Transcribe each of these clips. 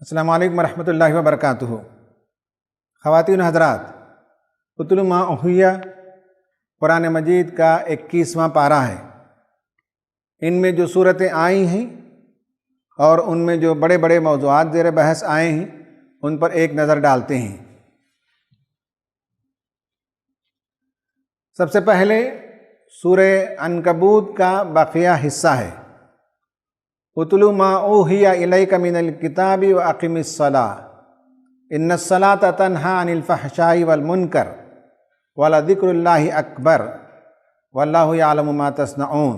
السلام علیکم ورحمۃ اللہ وبرکاتہ۔ خواتین و حضرات، اتل ما اوحی قرآن مجید کا 21واں پارہ ہے۔ ان میں جو صورتیں آئی ہیں اور ان میں جو بڑے بڑے موضوعات زیر بحث آئے ہیں ان پر ایک نظر ڈالتے ہیں۔ سب سے پہلے سورہ عنکبوت کا باقیہ حصہ ہے۔ اتل ما اوحی الیک من الکتاب واقم الصلاۃ ان الصلاۃ تنہی عن الفحشاء والمنکر ولذکر اللہ اکبر واللہ یعلم ما تصنعون۔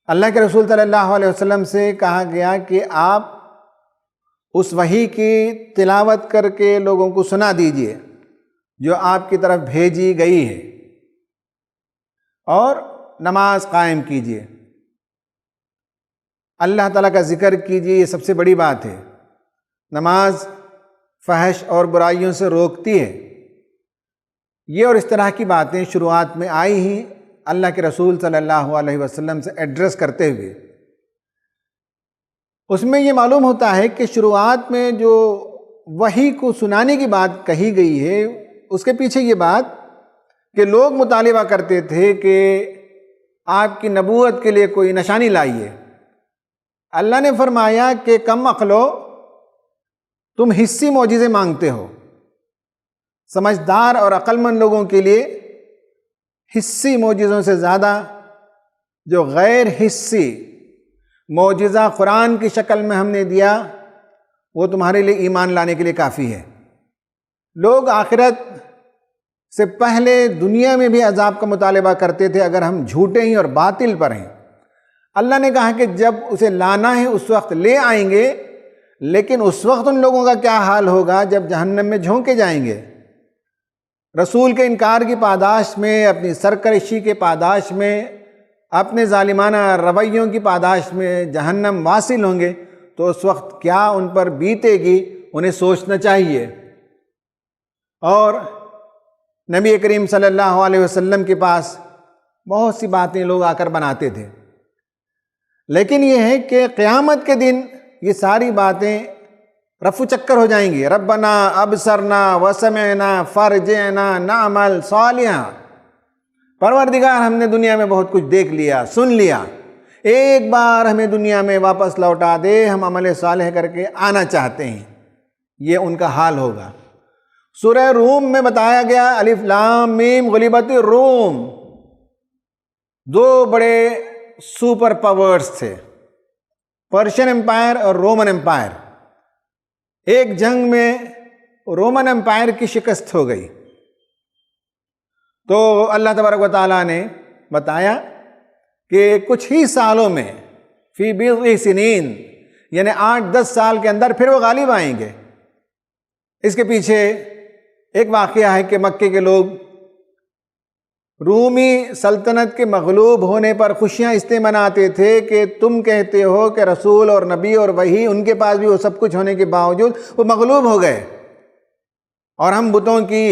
اللہ کے رسول صلی اللہ علیہ وسلم سے کہا گیا کہ آپ اس وحی کی تلاوت کر کے لوگوں کو سنا دیجئے جو آپ کی طرف بھیجی گئی ہے، اور نماز قائم کیجئے، اللہ تعالیٰ کا ذکر کیجئے۔ یہ سب سے بڑی بات ہے۔ نماز فحش اور برائیوں سے روکتی ہے۔ یہ اور اس طرح کی باتیں شروعات میں آئی ہیں اللہ کے رسول صلی اللہ علیہ وسلم سے ایڈریس کرتے ہوئے۔ اس میں یہ معلوم ہوتا ہے کہ شروعات میں جو وحی کو سنانے کی بات کہی گئی ہے، اس کے پیچھے یہ بات کہ لوگ مطالبہ کرتے تھے کہ آپ کی نبوت کے لیے کوئی نشانی لائیے۔ اللہ نے فرمایا کہ کم عقلو، تم حصی معجزے مانگتے ہو۔ سمجھدار اور عقل مند لوگوں کے لیے حصی معجزوں سے زیادہ جو غیر حصی معجزہ قرآن کی شکل میں ہم نے دیا، وہ تمہارے لیے ایمان لانے کے لیے کافی ہے۔ لوگ آخرت سے پہلے دنیا میں بھی عذاب کا مطالبہ کرتے تھے اگر ہم جھوٹے ہیں اور باطل پر ہیں۔ اللہ نے کہا کہ جب اسے لانا ہے اس وقت لے آئیں گے، لیکن اس وقت ان لوگوں کا کیا حال ہوگا جب جہنم میں جھونکے جائیں گے۔ رسول کے انکار کی پاداش میں، اپنی سرکشی کے پاداش میں، اپنے ظالمانہ رویوں کی پاداش میں جہنم واصل ہوں گے تو اس وقت کیا ان پر بیتے گی، انہیں سوچنا چاہیے۔ اور نبی کریم صلی اللہ علیہ وسلم کے پاس بہت سی باتیں لوگ آ کر بناتے تھے، لیکن یہ ہے کہ قیامت کے دن یہ ساری باتیں رفع چکر ہو جائیں گی۔ ربنا ابصرنا وسمعنا فرجعنا نعمل صالحا۔ پروردگار، ہم نے دنیا میں بہت کچھ دیکھ لیا، سن لیا، ایک بار ہمیں دنیا میں واپس لوٹا دے، ہم عمل صالح کر کے آنا چاہتے ہیں۔ یہ ان کا حال ہوگا۔ سورہ روم میں بتایا گیا، الف لام میم غلبت الروم، دو بڑے سپر پاورز تھے، پرشین امپائر اور رومن امپائر۔ ایک جنگ میں رومن امپائر کی شکست ہو گئی تو اللہ تبارک و تعالیٰ نے بتایا کہ کچھ ہی سالوں میں، فی بضع سنین، یعنی 8-10 سال کے اندر پھر وہ غالب آئیں گے۔ اس کے پیچھے ایک واقعہ ہے کہ مکے کے لوگ رومی سلطنت کے مغلوب ہونے پر خوشیاں اس لیے مناتے تھے کہ تم کہتے ہو کہ رسول اور نبی اور وحی ان کے پاس بھی وہ سب کچھ ہونے کے باوجود وہ مغلوب ہو گئے، اور ہم بتوں کی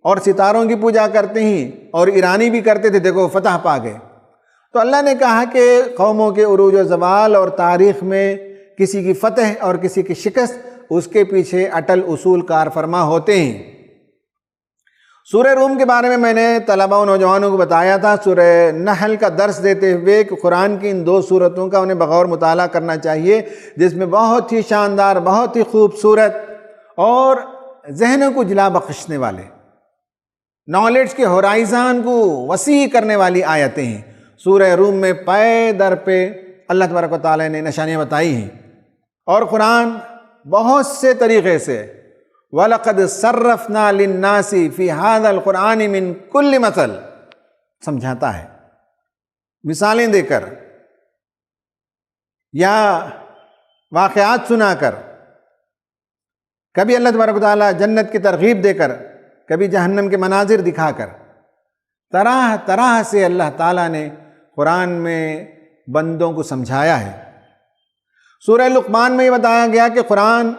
اور ستاروں کی پوجا کرتے ہیں، اور ایرانی بھی کرتے تھے، دیکھو فتح پا گئے۔ تو اللہ نے کہا کہ قوموں کے عروج و زوال اور تاریخ میں کسی کی فتح اور کسی کی شکست، اس کے پیچھے اٹل اصول کار فرما ہوتے ہیں۔ سورہ روم کے بارے میں نے طلباء و نوجوانوں کو بتایا تھا سورہ نحل کا درس دیتے ہوئے کہ قرآن کی ان 2 صورتوں کا انہیں بغور مطالعہ کرنا چاہیے، جس میں بہت ہی شاندار، بہت ہی خوبصورت اور ذہنوں کو جلا بخشنے والے، نالج کے ہورائزن کو وسیع کرنے والی آیتیں ہیں۔ سورہ روم میں پے در پہ اللہ تبارک و تعالیٰ نے نشانیاں بتائی ہیں، اور قرآن بہت سے طریقے سے وَلَقَدْ صَرَّفْنَا لِلنَّاسِ فِي هَذَا الْقُرْآنِ مِنْ كُلِّ مَثَلٍ سمجھاتا ہے، مثالیں دے کر یا واقعات سنا کر، کبھی اللہ تبارک و تعالیٰ جنت کی ترغیب دے کر، کبھی جہنم کے مناظر دکھا کر، طرح طرح سے اللہ تعالیٰ نے قرآن میں بندوں کو سمجھایا ہے۔ سورہ لقمان میں یہ بتایا گیا کہ قرآن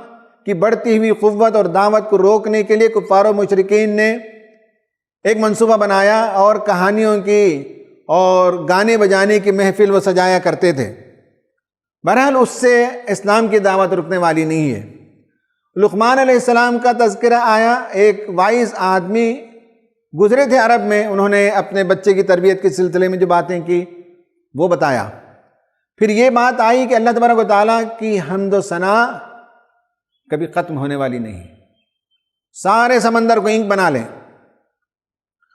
کی بڑھتی ہوئی قوت اور دعوت کو روکنے کے لیے کفار و مشرکین نے ایک منصوبہ بنایا، اور کہانیوں کی اور گانے بجانے کی محفل وہ سجایا کرتے تھے۔ بہرحال اس سے اسلام کی دعوت رکنے والی نہیں ہے۔ لقمان علیہ السلام کا تذکرہ آیا، ایک وائز آدمی گزرے تھے عرب میں، انہوں نے اپنے بچے کی تربیت کے سلسلے میں جو باتیں کی وہ بتایا۔ پھر یہ بات آئی کہ اللہ تبارک و تعالیٰ کی حمد و ثنا کبھی ختم ہونے والی نہیں، سارے سمندر کو اینک بنا لیں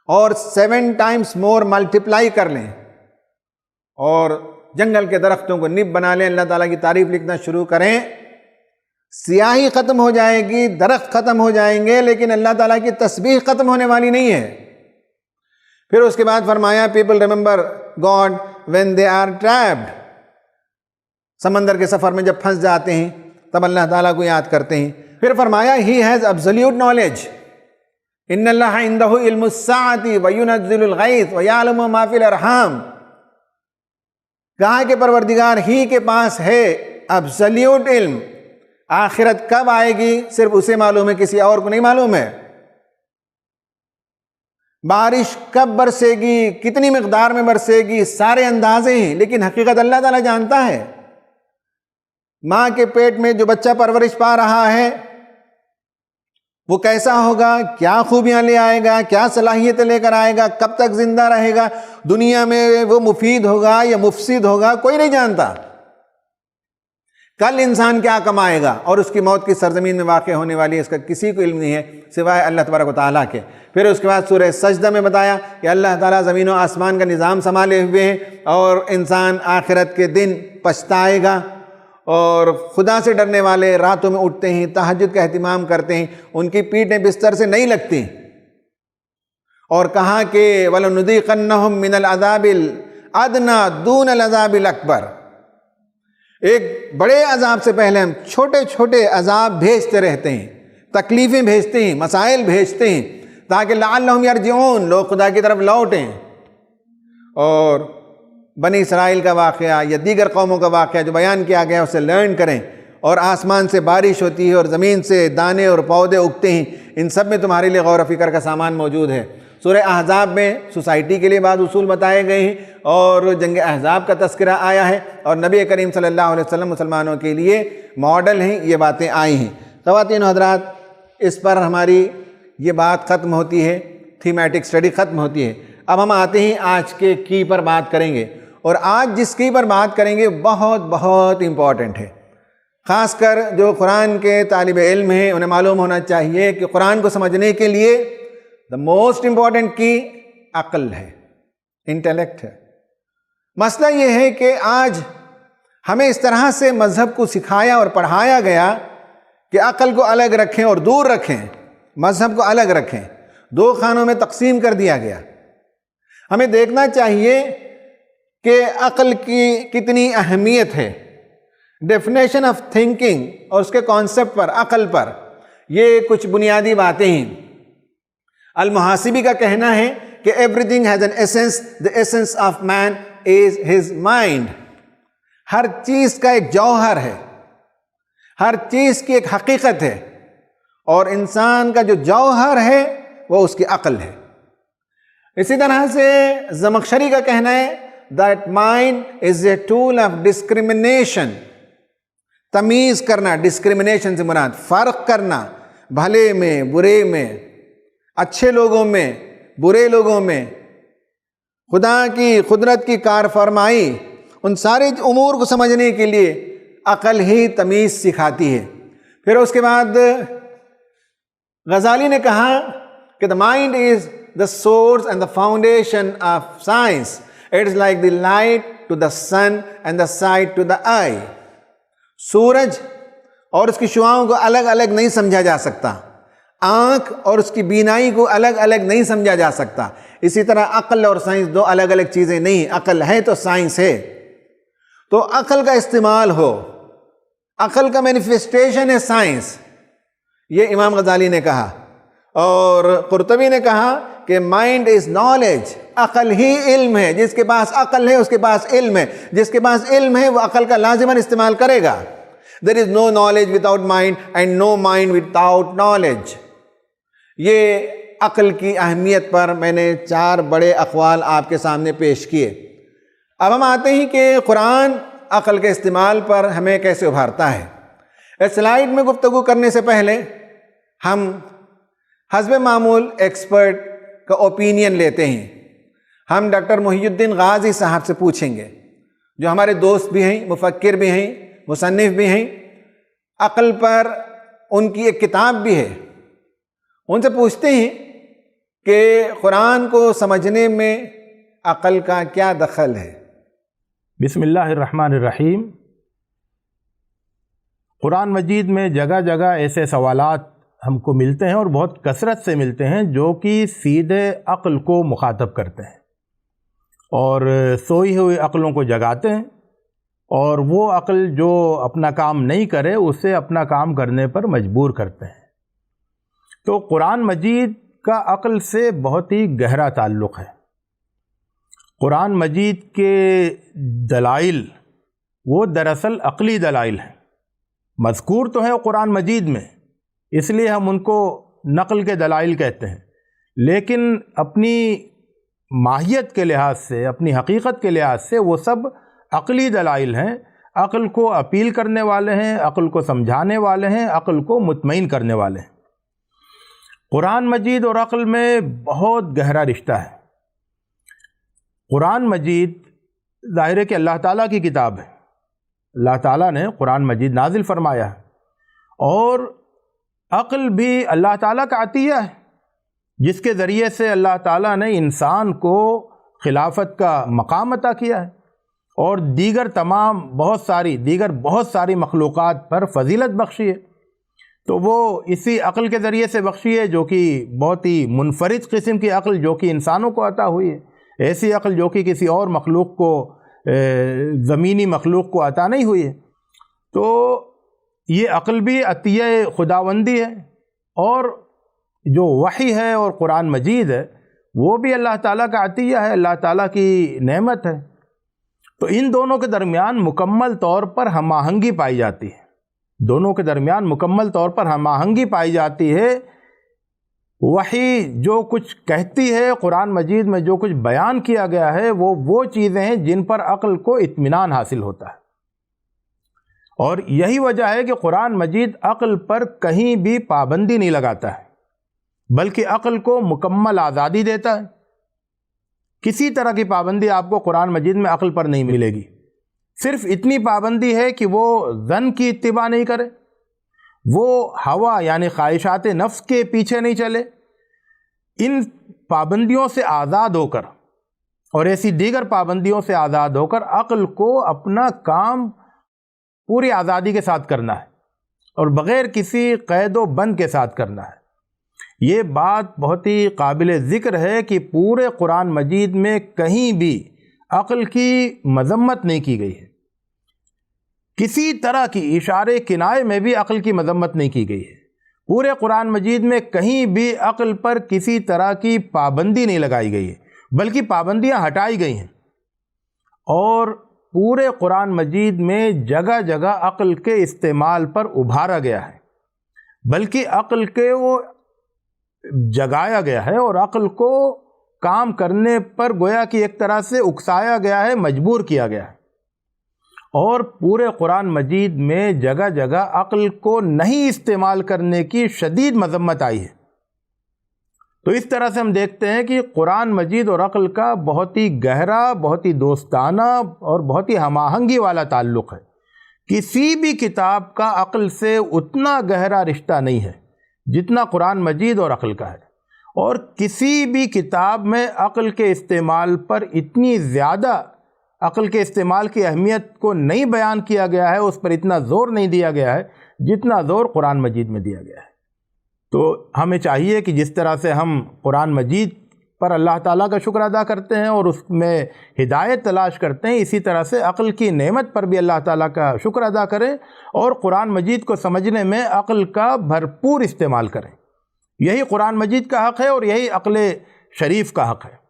اور 7 ٹائمز مور ملٹیپلائی کر لیں اور جنگل کے درختوں کو نب بنا لیں، اللہ تعالیٰ کی تعریف لکھنا شروع کریں، سیاہی ختم ہو جائے گی، درخت ختم ہو جائیں گے، لیکن اللہ تعالیٰ کی تسبیح ختم ہونے والی نہیں ہے۔ پھر اس کے بعد فرمایا people remember God when they are trapped, سمندر کے سفر میں جب پھنس جاتے ہیں تب اللہ تعالیٰ کو یاد کرتے ہیں۔ پھر فرمایا ہی ہیز ایبسلیوٹ نالج، ان اللہ عندہ علم الساعۃ وینزل الغیث ویعلم ما فی الارحام، کہا کہ پروردگار ہی کے پاس ہے ایبسلیوٹ علم، آخرت کب آئے گی صرف اسے معلوم ہے، کسی اور کو نہیں معلوم ہے، بارش کب برسے گی، کتنی مقدار میں برسے گی، سارے اندازے ہیں، لیکن حقیقت اللہ تعالیٰ جانتا ہے۔ ماں کے پیٹ میں جو بچہ پرورش پا رہا ہے وہ کیسا ہوگا، کیا خوبیاں لے آئے گا، کیا صلاحیتیں لے کر آئے گا، کب تک زندہ رہے گا، دنیا میں وہ مفید ہوگا یا مفسد ہوگا، کوئی نہیں جانتا۔ کل انسان کیا کمائے گا اور اس کی موت کی سرزمین میں واقع ہونے والی ہے، اس کا کسی کو علم نہیں ہے سوائے اللہ تبارک و تعالیٰ کے۔ پھر اس کے بعد سورہ سجدہ میں بتایا کہ اللہ تعالیٰ زمین و آسمان کا نظام سنبھالے ہوئے ہیں اور انسان آخرت کے دن پچھتائے گا، اور خدا سے ڈرنے والے راتوں میں اٹھتے ہیں، تہجد کا اہتمام کرتے ہیں، ان کی پیٹیں بستر سے نہیں لگتی، اور کہا کہ وَلَنُذِيقَنَّهُم مِّنَ الْعَذَابِ الْأَدْنَىٰ دُونَ الْعَذَابِ الْأَكْبَرِ، ایک بڑے عذاب سے پہلے ہم چھوٹے چھوٹے عذاب بھیجتے رہتے ہیں، تکلیفیں بھیجتے ہیں، مسائل بھیجتے ہیں، تاکہ لعلہم یرجعون، لوگ خدا کی طرف لوٹیں۔ اور بنی اسرائیل کا واقعہ یا دیگر قوموں کا واقعہ جو بیان کیا گیا اسے لرن کریں، اور آسمان سے بارش ہوتی ہے اور زمین سے دانے اور پودے اگتے ہیں، ان سب میں تمہارے لیے غور و فکر کا سامان موجود ہے۔ سورہ احزاب میں سوسائٹی کے لیے بعض اصول بتائے گئے ہیں اور جنگ احزاب کا تذکرہ آیا ہے، اور نبی کریم صلی اللہ علیہ وسلم مسلمانوں کے لیے ماڈل ہیں، یہ باتیں آئی ہیں۔ خواتین و حضرات، اس پر ہماری یہ بات ختم ہوتی ہے، تھیمیٹک سٹڈی ختم ہوتی ہے۔ اب ہم آتے ہیں آج کے کی پر بات کریں گے، اور آج جس کی پر بات کریں گے بہت بہت امپورٹنٹ ہے، خاص کر جو قرآن کے طالب علم ہیں انہیں معلوم ہونا چاہیے کہ قرآن کو سمجھنے کے لیے the most important کی عقل ہے، انٹلیکٹ ہے۔ مسئلہ یہ ہے کہ آج ہمیں اس طرح سے مذہب کو سکھایا اور پڑھایا گیا کہ عقل کو الگ رکھیں اور دور رکھیں، مذہب کو الگ رکھیں، دو خانوں میں تقسیم کر دیا گیا۔ ہمیں دیکھنا چاہیے کہ عقل کی کتنی اہمیت ہے، ڈیفینیشن آف تھنکنگ اور اس کے کانسیپٹ پر، عقل پر، یہ کچھ بنیادی باتیں ہیں۔ المحاسبی کا کہنا ہے کہ everything has an essence, the essence of man is his mind, ہر چیز کا ایک جوہر ہے، ہر چیز کی ایک حقیقت ہے، اور انسان کا جو جوہر ہے وہ اس کی عقل ہے۔ اسی طرح سے زمخشری کا کہنا ہے that mind is a tool of discrimination، تمیز کرنا، ڈسکریمنیشن سے مراد فرق کرنا، بھلے میں، برے میں، اچھے لوگوں میں، برے لوگوں میں، خدا کی قدرت کی کار فرمائی، ان سارے امور کو سمجھنے کے لیے عقل ہی تمیز سکھاتی ہے۔ پھر اس کے بعد غزالی نے کہا کہ the mind is the source and the foundation of science. It is like the light to the sun and the sight to the eye. سورج اور اس کی شعاؤں کو الگ الگ نہیں سمجھا جا سکتا، آنکھ اور اس کی بینائی کو الگ الگ نہیں سمجھا جا سکتا، اسی طرح عقل اور سائنس دو الگ الگ چیزیں نہیں، عقل ہے تو سائنس ہے۔ تو عقل کا استعمال ہو، عقل کا مینیفیسٹیشن ہے سائنس، یہ امام غزالی نے کہا۔ اور قرطبی نے کہا کہ مائنڈ از نالج، عقل ہی علم ہے، جس کے پاس عقل ہے اس کے پاس علم ہے، جس کے پاس علم ہے وہ عقل کا لازماً استعمال کرے گا۔ There is no knowledge without mind and no mind without knowledge۔ یہ عقل کی اہمیت پر میں نے 4 بڑے اقوال آپ کے سامنے پیش کیے۔ اب ہم آتے ہیں کہ قرآن عقل کے استعمال پر ہمیں کیسے ابھارتا ہے۔ اس سلائیڈ میں گفتگو کرنے سے پہلے ہم حسب معمول ایکسپرٹ کا اوپینین لیتے ہیں۔ ہم ڈاکٹر محی الدین غازی صاحب سے پوچھیں گے، جو ہمارے دوست بھی ہیں، مفکر بھی ہیں، مصنف بھی ہیں، عقل پر ان کی ایک کتاب بھی ہے۔ ان سے پوچھتے ہیں کہ قرآن کو سمجھنے میں عقل کا کیا دخل ہے؟ بسم اللہ الرحمن الرحیم۔ قرآن مجید میں جگہ جگہ ایسے سوالات ہم کو ملتے ہیں اور بہت کثرت سے ملتے ہیں جو کہ سیدھے عقل کو مخاطب کرتے ہیں اور سوئی ہوئی عقلوں کو جگاتے ہیں، اور وہ عقل جو اپنا کام نہیں کرے اسے اپنا کام کرنے پر مجبور کرتے ہیں۔ تو قرآن مجید کا عقل سے بہت ہی گہرا تعلق ہے۔ قرآن مجید کے دلائل وہ دراصل عقلی دلائل ہیں، مذکور تو ہیں قرآن مجید میں، اس لیے ہم ان کو نقل کے دلائل کہتے ہیں، لیکن اپنی ماہیت کے لحاظ سے، اپنی حقیقت کے لحاظ سے وہ سب عقلی دلائل ہیں، عقل کو اپیل کرنے والے ہیں، عقل کو سمجھانے والے ہیں، عقل کو مطمئن کرنے والے ہیں۔ قرآن مجید اور عقل میں بہت گہرا رشتہ ہے۔ قرآن مجید ظاہر ہے کہ اللہ تعالیٰ کی کتاب ہے، اللہ تعالیٰ نے قرآن مجید نازل فرمایا ہے، اور عقل بھی اللہ تعالیٰ کا عطیہ ہے، جس کے ذریعے سے اللہ تعالیٰ نے انسان کو خلافت کا مقام عطا کیا ہے اور دیگر بہت ساری مخلوقات پر فضیلت بخشی ہے۔ تو وہ اسی عقل کے ذریعے سے بخشی ہے جو کہ بہت ہی منفرد قسم کی عقل جو کہ انسانوں کو عطا ہوئی ہے، ایسی عقل جو کہ کسی اور مخلوق کو، زمینی مخلوق کو عطا نہیں ہوئی ہے۔ تو یہ عقل بھی عطیہ خداوندی ہے، اور جو وحی ہے اور قرآن مجید ہے وہ بھی اللہ تعالیٰ کا عطیہ ہے، اللہ تعالیٰ کی نعمت ہے۔ تو ان دونوں کے درمیان مکمل طور پر ہم آہنگی پائی جاتی ہے، وحی جو کچھ کہتی ہے، قرآن مجید میں جو کچھ بیان کیا گیا ہے وہ چیزیں ہیں جن پر عقل کو اطمینان حاصل ہوتا ہے، اور یہی وجہ ہے کہ قرآن مجید عقل پر کہیں بھی پابندی نہیں لگاتا ہے، بلکہ عقل کو مکمل آزادی دیتا ہے۔ کسی طرح کی پابندی آپ کو قرآن مجید میں عقل پر نہیں ملے گی، صرف اتنی پابندی ہے کہ وہ ظن کی اتباع نہیں کرے، وہ ہوا یعنی خواہشات نفس کے پیچھے نہیں چلے۔ ان پابندیوں سے آزاد ہو کر اور ایسی دیگر پابندیوں سے آزاد ہو کر عقل کو اپنا کام پوری آزادی کے ساتھ کرنا ہے اور بغیر کسی قید و بند کے ساتھ کرنا ہے۔ یہ بات بہت ہی قابل ذکر ہے کہ پورے قرآن مجید میں کہیں بھی عقل کی مذمت نہیں کی گئی ہے، کسی طرح کی اشارے کنائے میں بھی عقل کی مذمت نہیں کی گئی ہے۔ پورے قرآن مجید میں کہیں بھی عقل پر کسی طرح کی پابندی نہیں لگائی گئی ہے، بلکہ پابندیاں ہٹائی گئی ہیں، اور پورے قرآن مجید میں جگہ جگہ عقل کے استعمال پر ابھارا گیا ہے، بلکہ عقل کے وہ جگایا گیا ہے اور عقل کو کام کرنے پر گویا کہ ایک طرح سے اکسایا گیا ہے، مجبور کیا گیا ہے۔ اور پورے قرآن مجید میں جگہ جگہ عقل کو نہیں استعمال کرنے کی شدید مذمت آئی ہے۔ تو اس طرح سے ہم دیکھتے ہیں کہ قرآن مجید اور عقل کا بہت ہی گہرا، بہت ہی دوستانہ اور بہت ہی ہم آہنگی والا تعلق ہے۔ کسی بھی کتاب کا عقل سے اتنا گہرا رشتہ نہیں ہے جتنا قرآن مجید اور عقل کا ہے، اور کسی بھی کتاب میں عقل کے استعمال پر اتنی زیادہ عقل کے استعمال کی اہمیت کو نہیں بیان کیا گیا ہے، اس پر اتنا زور نہیں دیا گیا ہے جتنا زور قرآن مجید میں دیا گیا ہے۔ تو ہمیں چاہیے کہ جس طرح سے ہم قرآن مجید پر اللہ تعالیٰ کا شکر ادا کرتے ہیں اور اس میں ہدایت تلاش کرتے ہیں، اسی طرح سے عقل کی نعمت پر بھی اللہ تعالیٰ کا شکر ادا کریں اور قرآن مجید کو سمجھنے میں عقل کا بھرپور استعمال کریں۔ یہی قرآن مجید کا حق ہے اور یہی عقل شریف کا حق ہے۔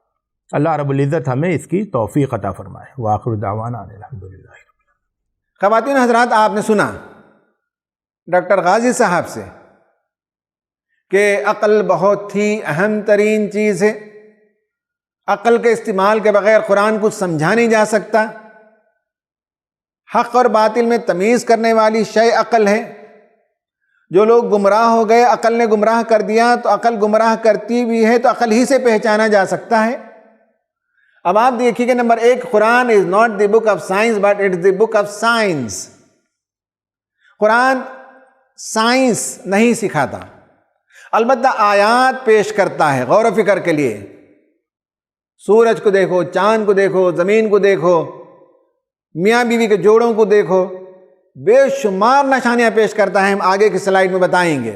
اللہ رب العزت ہمیں اس کی توفیق عطا فرمائے۔ وآخر دعوانا الحمدللہ۔ خواتین حضرات، آپ نے سنا ڈاکٹر غازی صاحب سے کہ عقل بہت ہی اہم ترین چیز ہے، عقل کے استعمال کے بغیر قرآن کچھ سمجھا نہیں جا سکتا۔ حق اور باطل میں تمیز کرنے والی شے عقل ہے. جو لوگ گمراہ ہو گئے، عقل نے گمراہ کر دیا، تو عقل گمراہ کرتی بھی ہے تو عقل ہی سے پہچانا جا سکتا ہے. اب آپ دیکھیے کہ number 1، Quran is not the book of science but it is the book of science. Quran science نہیں سکھاتا، البتہ آیات پیش کرتا ہے غور و فکر کے لیے. سورج کو دیکھو، چاند کو دیکھو، زمین کو دیکھو، میاں بیوی کے جوڑوں کو دیکھو، بے شمار نشانیاں پیش کرتا ہے. ہم آگے کی سلائیڈ میں بتائیں گے.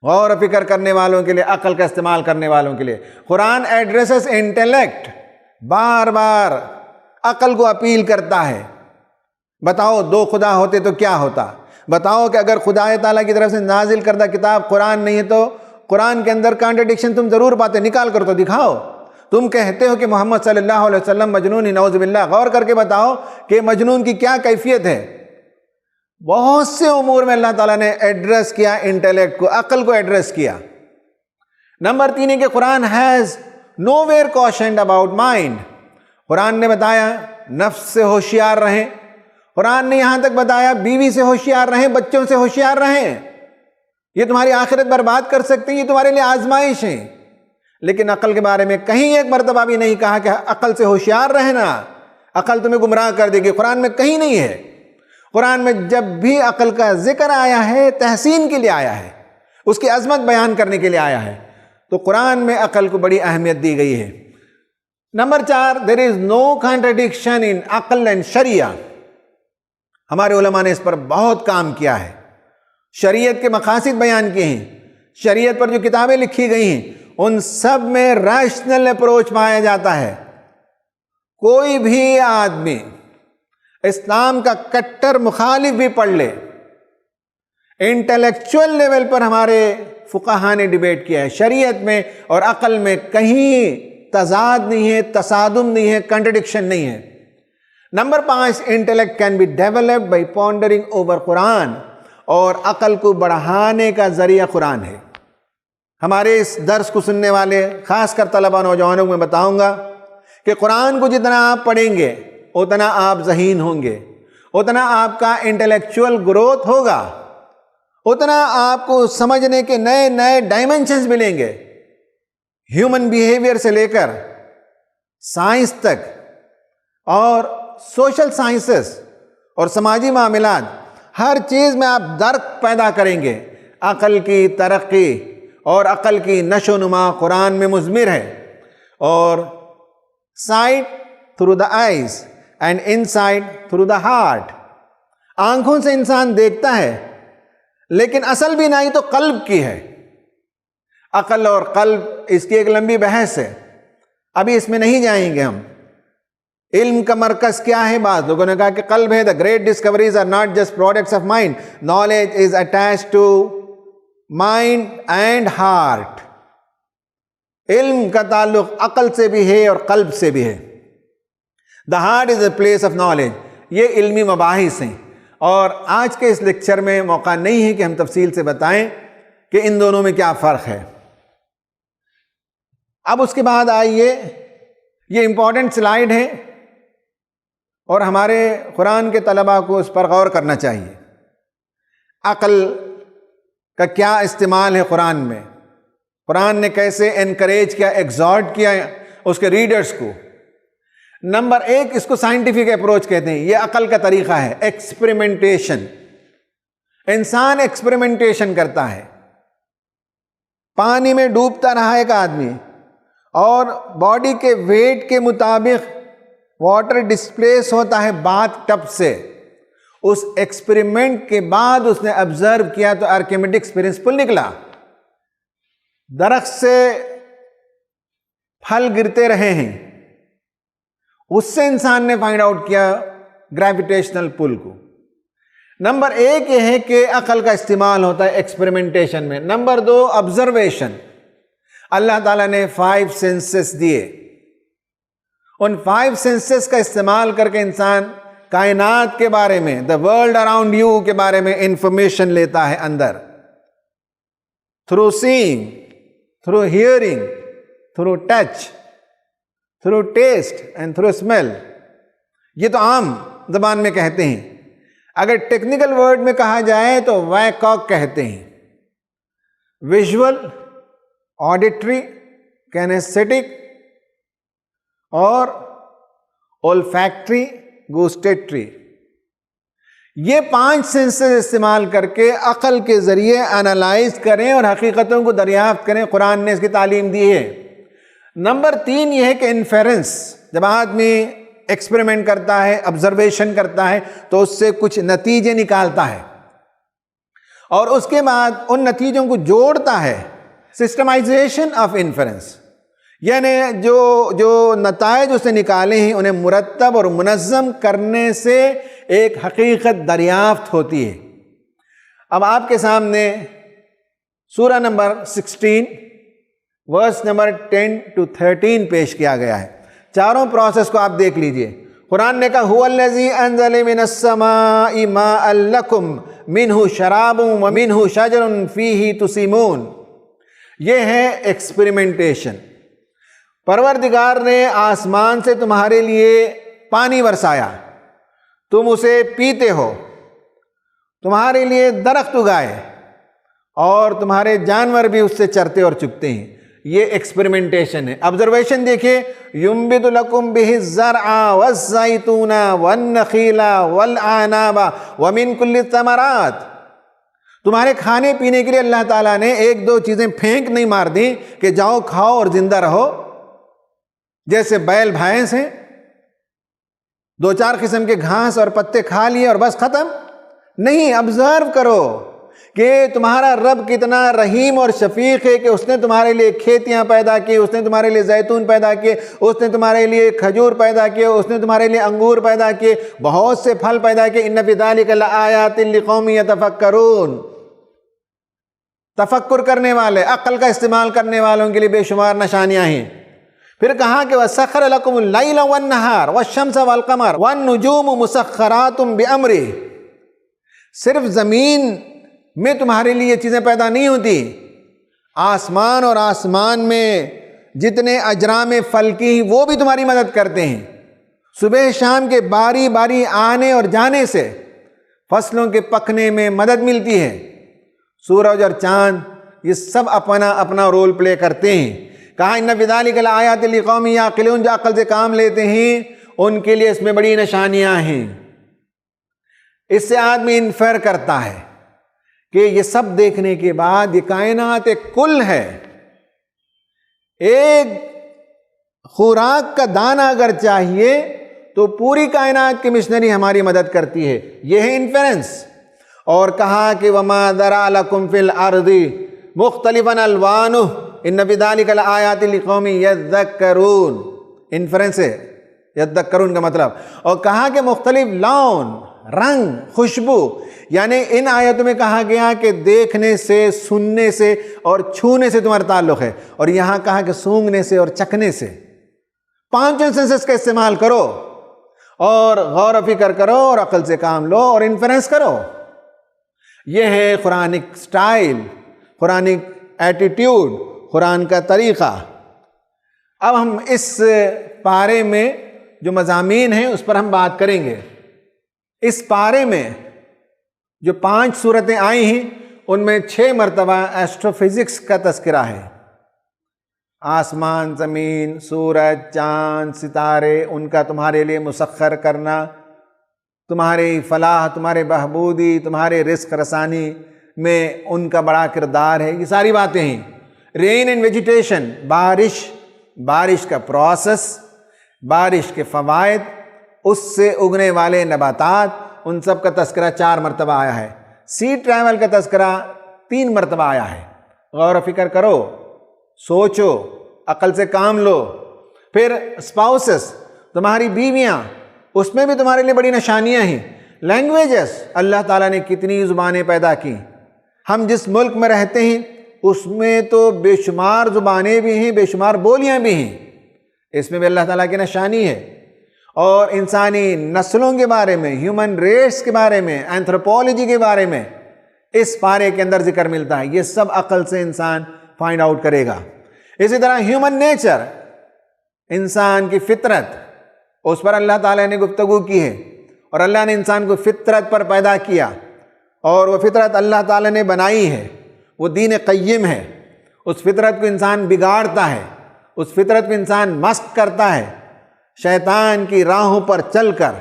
غور و فکر کرنے والوں کے لیے، عقل کا استعمال کرنے والوں کے لیے. قرآن ایڈریسز انٹیلیکٹ، بار بار عقل کو اپیل کرتا ہے. بتاؤ 2 خدا ہوتے تو کیا ہوتا؟ بتاؤ کہ اگر خدا تعالیٰ کی طرف سے نازل کردہ کتاب قرآن نہیں ہے تو قرآن کے اندر کانٹرڈکشن تم ضرور پاتے، نکال کر تو دکھاؤ. تم کہتے ہو کہ محمد صلی اللہ علیہ وسلم مجنون، نعوذ باللہ. غور کر کے بتاؤ کہ مجنون کی کیا کیفیت ہے. بہت سے امور میں اللہ تعالیٰ نے ایڈریس کیا انٹیلیکٹ کو، عقل کو ایڈریس کیا. نمبر 3 ہے کہ Quran has nowhere questioned about mind. Quran نے بتایا نفس سے ہوشیار رہیں. قرآن نے یہاں تک بتایا بیوی سے ہوشیار رہیں، بچوں سے ہوشیار رہیں. یہ تمہاری آخرت برباد کر سکتے ہیں، یہ تمہارے لیے آزمائش ہیں. لیکن عقل کے بارے میں کہیں ایک مرتبہ بھی نہیں کہا کہ عقل سے ہوشیار رہنا، عقل تمہیں گمراہ کر دے گی. قرآن میں کہیں نہیں ہے. قرآن میں جب بھی عقل کا ذکر آیا ہے تحسین کے لیے آیا ہے، اس کی عظمت بیان کرنے کے لیے آیا ہے. تو قرآن میں عقل کو بڑی اہمیت دی گئی ہے. Number 4، there is no contradiction in عقل and شریعہ. ہمارے علماء نے اس پر بہت کام کیا ہے. شریعت کے مقاصد بیان کیے ہیں. شریعت پر جو کتابیں لکھی گئی ہیں ان سب میں ریشنل اپروچ پایا جاتا ہے. کوئی بھی آدمی اسلام کا کٹر مخالف بھی پڑھ لے، انٹلیکچول لیول پر ہمارے فقہاء نے ڈیبیٹ کیا ہے. شریعت میں اور عقل میں کہیں تضاد نہیں ہے، تصادم نہیں ہے، کنٹرڈکشن نہیں ہے. Number 5، intellect can be developed by pondering over Quran. اور عقل کو بڑھانے کا ذریعہ قرآن ہے. ہمارے اس درس کو سننے والے خاص کر طلبہ نوجوانوں میں بتاؤں گا کہ قرآن کو جتنا آپ پڑھیں گے اتنا آپ ذہین ہوں گے، اتنا آپ کا انٹلیکچول گروتھ ہوگا، اتنا آپ کو سمجھنے کے نئے نئے ڈائمنشنز ملیں گے. ہیومن بیہیویئر سے لے کر سائنس تک اور سوشل سائنسز اور سماجی معاملات، ہر چیز میں آپ درک پیدا کریں گے. عقل کی ترقی اور عقل کی نشو و نما قرآن میں مضمر ہے. اور sight through the eyes and insight through the heart. آنکھوں سے انسان دیکھتا ہے لیکن اصل بھی نہیں تو قلب کی ہے. عقل اور قلب، اس کی ایک لمبی بحث ہے، ابھی اس میں نہیں جائیں گے ہم. علم کا مرکز کیا ہے؟ بعض لوگوں نے کہا کہ قلب ہے. The great discoveries are not just products of mind, knowledge is attached to mind and heart. علم کا تعلق عقل سے بھی ہے اور قلب سے بھی ہے. The heart is a place of knowledge. یہ علمی مباحث ہیں اور آج کے اس لیکچر میں موقع نہیں ہے کہ ہم تفصیل سے بتائیں کہ ان دونوں میں کیا فرق ہے. اب اس کے بعد آئیے، یہ امپورٹنٹ سلائیڈ ہے اور ہمارے قرآن کے طلباء کو اس پر غور کرنا چاہیے. عقل کا کیا استعمال ہے قرآن میں؟ قرآن نے کیسے انکریج کیا، ایگزارٹ کیا اس کے ریڈرز کو؟ نمبر 1، اس کو سائنٹیفک اپروچ کہتے ہیں. یہ عقل کا طریقہ ہے، ایکسپریمنٹیشن. انسان ایکسپریمنٹیشن کرتا ہے. پانی میں ڈوبتا رہا ایک آدمی اور باڈی کے ویٹ کے مطابق واٹر ڈسپلیس ہوتا ہے باتھ ٹب سے. اس ایکسپریمنٹ کے بعد اس نے آبزرو کیا تو آرکیمیڈکس پرنسپل نکلا. درخت سے پھل گرتے رہے ہیں، اس سے انسان نے فائنڈ آؤٹ کیا گریویٹیشنل پل کو. نمبر 1 یہ ہے کہ عقل کا استعمال ہوتا ہے ایکسپریمنٹیشن میں. Number 2، observation. اللہ تعالیٰ نے 5 سینسز دیے. ان 5 سینسز کا استعمال کر کے انسان کائنات کے بارے میں، دا ورلڈ اراؤنڈ یو کے بارے میں انفارمیشن لیتا ہے اندر. Through seeing, through hearing, through touch, through taste and through smell. یہ تو عام زبان میں کہتے ہیں، اگر ٹیکنیکل ورڈ میں کہا جائے تو ویکاک کہتے ہیں، ویژول، آڈیٹری، کینیسیٹک اور اولفیکٹری، گوسٹیٹری۔ یہ 5 سینسز استعمال کر کے عقل کے ذریعے انالائز کریں اور حقیقتوں کو دریافت کریں، قرآن نے اس کی تعلیم دی ہے۔ نمبر 3 یہ ہے کہ انفیرنس، جب آدمی ایکسپریمنٹ کرتا ہے، آبزرویشن کرتا ہے تو اس سے کچھ نتیجے نکالتا ہے اور اس کے بعد ان نتیجوں کو جوڑتا ہے، سسٹمائزیشن آف انفیرنس، یعنی جو نتائج اس نے نکالے ہیں انہیں مرتب اور منظم کرنے سے ایک حقیقت دریافت ہوتی ہے۔ اب آپ کے سامنے سورہ نمبر 16 ورس نمبر 10 to 13 پیش کیا گیا ہے۔ چاروں پروسیس کو آپ دیکھ لیجئے۔ قرآن نے کہا هُوَ الَّذِي أَنزَلَ مِنَ السَّمَاءِ مَاءً لَكُمْ مِنْهُ شَرَابٌ وَمِنْهُ شَجَرٌ فِيهِ تُسِيمُونَ۔ یہ ہے ایکسپریمنٹیشن۔ پروردگار نے آسمان سے تمہارے لیے پانی برسایا، تم اسے پیتے ہو، تمہارے لیے درخت اگائے اور تمہارے جانور بھی اس سے چرتے اور چگتے ہیں۔ یہ ایکسپریمنٹیشن ہے۔ آبزرویشن دیکھیں، يُنبِتُ لَكُمْ بِهِ الزَّرْعَ وَالزَّيْتُونَ وَالنَّخِيلَ وَالْأَعْنَابَ وَمِن كُلِّ الثَّمَرَاتِ۔ تمہارے کھانے پینے کے لیے اللہ تعالیٰ نے 1-2 چیزیں پھینک نہیں مار دی کہ جاؤ کھاؤ اور زندہ رہو، جیسے بیل بھینس ہیں، 2-4 قسم کے گھاس اور پتے کھا لیے اور بس ختم نہیں۔ آبزرو کرو کہ تمہارا رب کتنا رحیم اور شفیق ہے کہ اس نے تمہارے لیے کھیتیاں پیدا کی، اس نے تمہارے لیے زیتون پیدا کیے، اس نے تمہارے لیے کھجور پیدا کیے، اس نے تمہارے لیے انگور پیدا کیے، بہت سے پھل پیدا کیے۔ ان فی ذلک لآیات لقوم یتفکرون۔ تفکر کرنے والے، عقل کا استعمال کرنے والوں کے لیے بے شمار نشانیاں ہیں۔ پھر کہا کہ وَسَخَّرَ لَكُمُ اللَّيْلَ وَالنَّهَارَ وَالشَّمْسَ وَالْقَمَرَ وَالنُّجُومُ مُسَخَّرَاتٌ بِأَمْرِهِ۔ صرف زمین میں تمہارے لیے چیزیں پیدا نہیں ہوتی، آسمان اور آسمان میں جتنے اجرام فلکی وہ بھی تمہاری مدد کرتے ہیں۔ صبح شام کے باری باری آنے اور جانے سے فصلوں کے پکنے میں مدد ملتی ہے۔ سورج اور چاند یہ سب اپنا اپنا رول پلے کرتے ہیں۔ کہا ان فی ذلک لآیات لقوم یعقلون، جو عقل سے کام لیتے ہیں ان کے لیے اس میں بڑی نشانیاں ہیں۔ اس سے آدمی انفر کرتا ہے کہ یہ سب دیکھنے کے بعد یہ کائنات ایک کل ہے، ایک خوراک کا دانہ اگر چاہیے تو پوری کائنات کی مشنری ہماری مدد کرتی ہے۔ یہ ہے انفرنس۔ اور کہا کہ وما ذرأ لکم فی الارض مختلفا الوانہ ان فی ذلک لآیات لقوم یذکرون۔ انفرنس ہے یذکرون کا مطلب۔ اور کہا کہ مختلف لون، رنگ، خوشبو، یعنی ان آیتوں میں کہا گیا کہ دیکھنے سے، سننے سے اور چھونے سے تمہارا تعلق ہے، اور یہاں کہا کہ سونگنے سے اور چکھنے سے۔ 5 سینسز کا استعمال کرو اور غور و فکر کرو اور عقل سے کام لو اور انفرنس کرو۔ یہ ہے قرآنک سٹائل، قرآنک ایٹیٹیوڈ، قرآن کا طریقہ۔ اب ہم اس پارے میں جو مضامین ہیں اس پر ہم بات کریں گے۔ اس پارے میں جو 5 صورتیں آئی ہیں ان میں 6 مرتبہ ایسٹرو فزکس کا تذکرہ ہے۔ آسمان، زمین، سورج، چاند، ستارے، ان کا تمہارے لیے مسخر کرنا، تمہاری فلاح، تمہارے بہبودی، تمہارے رزق رسانی میں ان کا بڑا کردار ہے۔ یہ ساری باتیں ہیں۔ رین اینڈ ویجیٹیشن، بارش کا پروسیس، بارش کے فوائد، اس سے اگنے والے نباتات، ان سب کا تذکرہ 4 مرتبہ آیا ہے۔ سی ٹریول کا تذکرہ 3 مرتبہ آیا ہے۔ غور و فکر کرو، سوچو، عقل سے کام لو۔ پھر اسپاؤسز، تمہاری بیویاں، اس میں بھی تمہارے لیے بڑی نشانیاں ہیں۔ لینگویجز، اللہ تعالیٰ نے کتنی زبانیں پیدا کی۔ ہم جس ملک میں رہتے ہیں اس میں تو بے شمار زبانیں بھی ہیں، بے شمار بولیاں بھی ہیں، اس میں بھی اللہ تعالیٰ کی نشانی ہے۔ اور انسانی نسلوں کے بارے میں، ہیومن ریس کے بارے میں، اینتھروپولوجی کے بارے میں اس پارے کے اندر ذکر ملتا ہے۔ یہ سب عقل سے انسان فائنڈ آؤٹ کرے گا۔ اسی طرح ہیومن نیچر، انسان کی فطرت، اس پر اللہ تعالیٰ نے گفتگو کی ہے۔ اور اللہ نے انسان کو فطرت پر پیدا کیا، اور وہ فطرت اللہ تعالیٰ نے بنائی ہے، وہ دین قیم ہے۔ اس فطرت کو انسان بگاڑتا ہے، اس فطرت کو انسان مسخ کرتا ہے، شیطان کی راہوں پر چل کر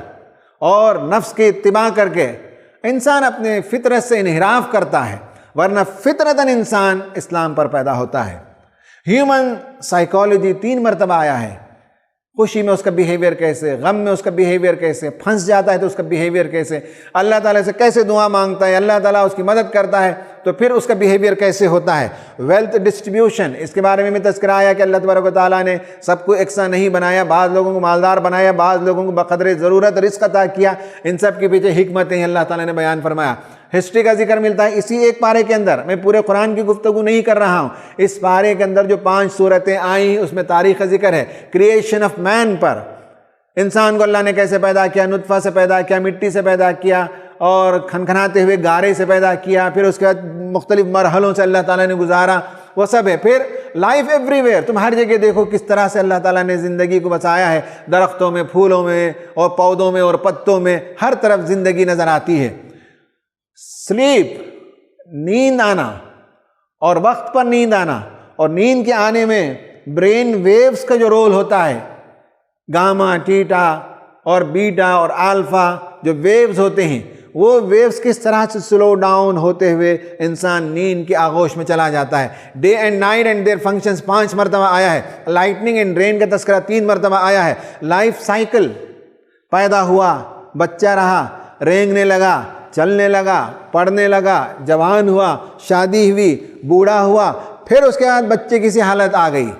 اور نفس کی اتباع کر کے انسان اپنے فطرت سے انحراف کرتا ہے، ورنہ فطرتاً انسان اسلام پر پیدا ہوتا ہے۔ ہیومن سائیکالوجی 3 مرتبہ آیا ہے، خوشی میں اس کا بیہیویئر کیسے، غم میں اس کا بیہیویئر کیسے، پھنس جاتا ہے تو اس کا بیہیویئر کیسے، اللہ تعالیٰ سے کیسے دعا مانگتا ہے، اللہ تعالیٰ اس کی مدد کرتا ہے تو پھر اس کا بیہیویئر کیسے ہوتا ہے۔ ویلتھ ڈسٹریبیوشن، اس کے بارے میں بھی تذکرہ آیا کہ اللہ تبارک و تعالیٰ نے سب کو یکساں نہیں بنایا، بعض لوگوں کو مالدار بنایا، بعض لوگوں کو بقدر ضرورت رزق عطا کیا، ان سب کے پیچھے حکمتیں اللہ تعالیٰ نے بیان فرمایا۔ ہسٹری کا ذکر ملتا ہے اسی ایک پارے کے اندر، میں پورے قرآن کی گفتگو نہیں کر رہا ہوں، اس پارے کے اندر جو 5 سورتیں آئیں اس میں تاریخ کا ذکر ہے، کریشن آف مین پر، انسان کو اللہ نے کیسے پیدا کیا، نطفہ سے پیدا کیا، مٹی سے پیدا کیا اور کھنکھناتے ہوئے گارے سے پیدا کیا، پھر اس کے بعد مختلف مرحلوں سے اللہ تعالیٰ نے گزارا، وہ سب ہے۔ پھر لائف ایوری ویئر، تم ہر جگہ دیکھو کس طرح سے اللہ تعالیٰ نے زندگی کو بسایا ہے، درختوں میں، پھولوں میں اور پودوں میں اور پتوں میں، ہر طرف زندگی نظر آتی ہے۔ سلیپ، نیند آنا اور وقت پر نیند آنا، اور نیند کے آنے میں برین ویوز کا جو رول ہوتا ہے، گاما، ٹیٹا اور بیٹا اور آلفا جو ویوز ہوتے ہیں، وہ ویوز کس طرح سے سلو ڈاؤن ہوتے ہوئے انسان نیند کی آغوش میں چلا جاتا ہے۔ Day and night and their functions 5 مرتبہ آیا ہے، لائٹننگ اینڈ رین کا تذکرہ 3 مرتبہ آیا ہے۔ لائف سائیکل، پیدا ہوا، بچہ رہا، رینگنے لگا، چلنے لگا، پڑھنے لگا، جوان ہوا، شادی ہوئی، بوڑھا ہوا، پھر اس کے بعد بچے کی سی حالت آ گئی،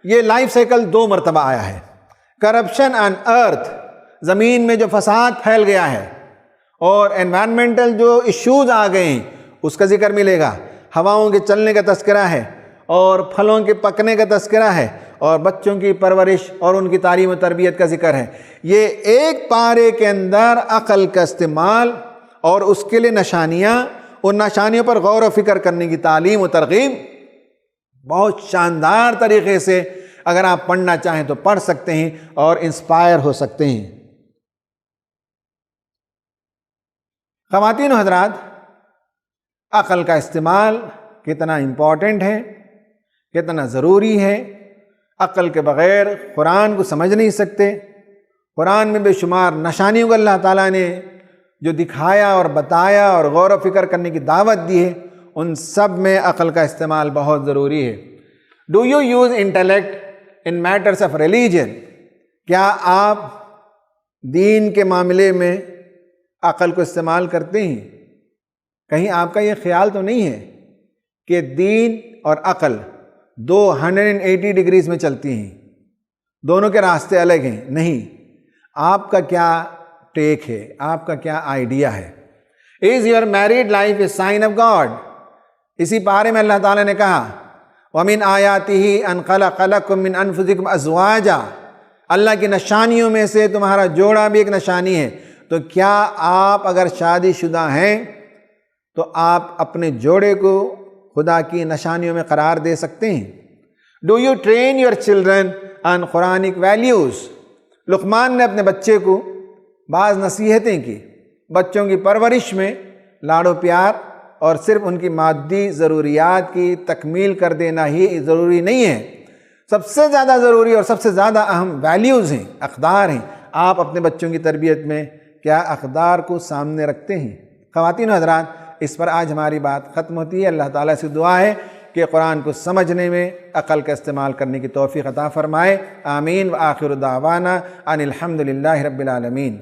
یہ لائف سائیکل 2 مرتبہ آیا ہے۔ کرپشن آن ارتھ، زمین میں جو فساد پھیل گیا ہے اور انوائرمنٹل جو ایشوز آ گئے ہیں اس کا ذکر ملے گا، ہواؤں کے چلنے کا تذکرہ ہے اور پھلوں کے پکنے کا تذکرہ ہے اور بچوں کی پرورش اور ان کی تعلیم و تربیت کا ذکر ہے۔ یہ ایک پارے کے اندر عقل کا استعمال اور اس کے لیے نشانیاں، ان نشانیوں پر غور و فکر کرنے کی تعلیم و ترغیب بہت شاندار طریقے سے اگر آپ پڑھنا چاہیں تو پڑھ سکتے ہیں اور انسپائر ہو سکتے ہیں۔ خواتین و حضرات، عقل کا استعمال کتنا امپورٹنٹ ہے، کتنا ضروری ہے۔ عقل کے بغیر قرآن کو سمجھ نہیں سکتے۔ قرآن میں بے شمار نشانیوں کو اللہ تعالیٰ نے جو دکھایا اور بتایا اور غور و فکر کرنے کی دعوت دی ہے، ان سب میں عقل کا استعمال بہت ضروری ہے۔ Do you use intellect in matters of religion? کیا آپ دین کے معاملے میں عقل کو استعمال کرتے ہیں؟ کہیں آپ کا یہ خیال تو نہیں ہے کہ دین اور عقل 180 ڈگریز میں چلتی ہیں، دونوں کے راستے الگ ہیں؟ نہیں، آپ کا کیا ٹیک ہے، آپ کا کیا آئیڈیا ہے؟ Is your married life a sign of God؟ اسی پارے میں اللہ تعالیٰ نے کہا وَمِنْ آيَاتِهِ أَنْ خَلَقَ لَكُم مِّنْ أَنفُسِكُمْ أَزْوَاجًا، اللہ کی نشانیوں میں سے تمہارا جوڑا بھی ایک نشانی ہے۔ تو کیا آپ اگر شادی شدہ ہیں تو آپ اپنے جوڑے کو خدا کی نشانیوں میں قرار دے سکتے ہیں؟ Do you train your children on Quranic values? Luqman نے اپنے بچے کو بعض نصیحتیں کی۔ بچوں کی پرورش میں لاڑ و پیار اور صرف ان کی مادی ضروریات کی تکمیل کر دینا ہی ضروری نہیں ہے، سب سے زیادہ ضروری اور سب سے زیادہ اہم ویلیوز ہیں، اقدار ہیں۔ آپ اپنے بچوں کی تربیت میں کیا اقدار کو سامنے رکھتے ہیں؟ خواتین و حضرات، اس پر آج ہماری بات ختم ہوتی ہے۔ اللہ تعالیٰ سے دعا ہے کہ قرآن کو سمجھنے میں عقل کا استعمال کرنے کی توفیق عطا فرمائے۔ آمین۔ وآخر دعوانا ان الحمد للہ رب العالمین۔